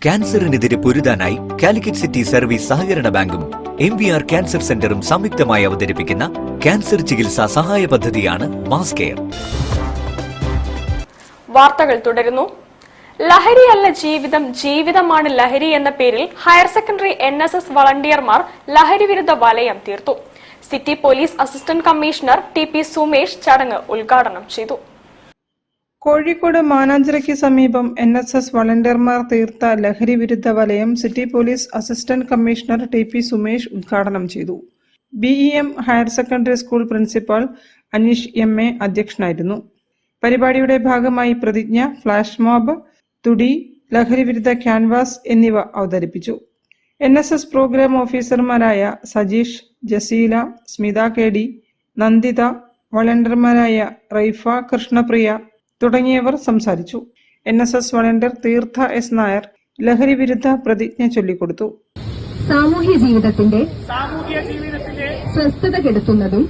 ക്യാൻസറിനെതിരെ പൊരുതാനായി Calicut city service സഹകരണ ബാങ്കും MVR cancer സെന്ററും സംയുക്തമായി അവതരിപ്പിക്കുന്ന ക്യാൻസർ ചികിത്സാ സഹായ പദ്ധതിയാണ് മാസ് കെയർ. വാർത്തകൾ തുടരുന്നു. ലഹരിയല്ല ജീവിതം, ജീവിതമാണ് ലഹരി എന്ന പേരിൽ ഹയർ സെക്കൻഡറി NSS വളണ്ടിയർമാർ ലഹരി വിരുദ്ധ വലയം തീർത്തു. City police assistant commissioner TP Sumesh ചടങ്ങ് ഉദ്ഘാടനം ചെയ്തു. കോഴിക്കോട് മാനാഞ്ചിറയ്ക്ക് സമീപം NSS വളണ്ടിയർമാർ തീർത്ത ലഹരി വിരുദ്ധ വലയം city police assistant commissioner TP Sumesh ഉദ്ഘാടനം ചെയ്തു. BEM higher secondary school principal Aneesh MA അധ്യക്ഷനായിരുന്നു. പരിപാടിയുടെ ഭാഗമായി പ്രതിജ്ഞ, ഫ്ലാഷ് മോബ്, തുടി, ലഹരി വിരുദ്ധ ക്യാൻവാസ് എന്നിവ അവതരിപ്പിച്ചു. NSS പ്രോഗ്രാം ഓഫീസർമാരായ സജീഷ്, ജസീല, സ്മിത KD, നന്ദിത, വളണ്ടിയർമാരായ റൈഫ, കൃഷ്ണപ്രിയ തുടങ്ങിയവർ സംസാരിച്ചു. NSS വളണ്ടിയർ തീർത്ഥ S നായർ ലഹരി വിരുദ്ധ പ്രതിജ്ഞ ചൊല്ലിക്കൊടുത്തു. സാമൂഹ്യ ജീവിതത്തിന്റെ സ്വസ്ഥത കെടുത്തുന്നതും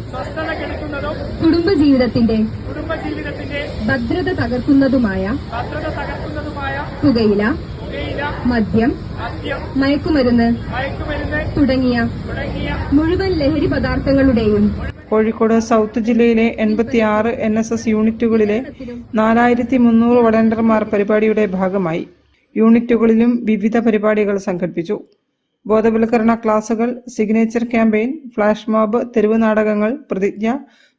കുടുംബജീവിതത്തിന്റെ ഭദ്രത തകർക്കുന്നതുമായ പുകയില, മദ്യം, മയക്കുമരുന്ന് തുടങ്ങിയ മുഴുവൻ ലഹരി പദാർത്ഥങ്ങളുടെയും കോഴിക്കോട് സൗത്ത് ജില്ലയിലെ 86 NSS യൂണിറ്റുകളിലെ 4300 വളണ്ടിയർമാർ പരിപാടിയുടെ ഭാഗമായി യൂണിറ്റുകളിലും വിവിധ പരിപാടികൾ സംഘടിപ്പിച്ചു. ബോധവൽക്കരണ ക്ലാസുകൾ, സിഗ്നേച്ചർ ക്യാമ്പയിൻ, ഫ്ലാഷ് മോബ്, തെരുവ് നാടകങ്ങൾ, പ്രതിജ്ഞ,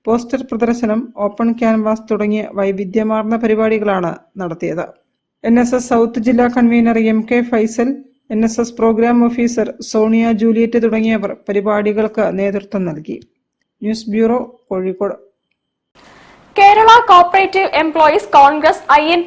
പോസ്റ്റർ പ്രദർശനം, ഓപ്പൺ ക്യാൻവാസ് തുടങ്ങിയ വൈവിധ്യമാർന്ന പരിപാടികളാണ് നടത്തിയത്. NSS സൗത്ത് ജില്ലാ convener MK Faisal, NSS program officer Sonia Juliet തുടങ്ങിയവർ പരിപാടികൾക്ക് നേതൃത്വം നൽകി. News bureau, Kozhikode. Kerala cooperative employees Congress INT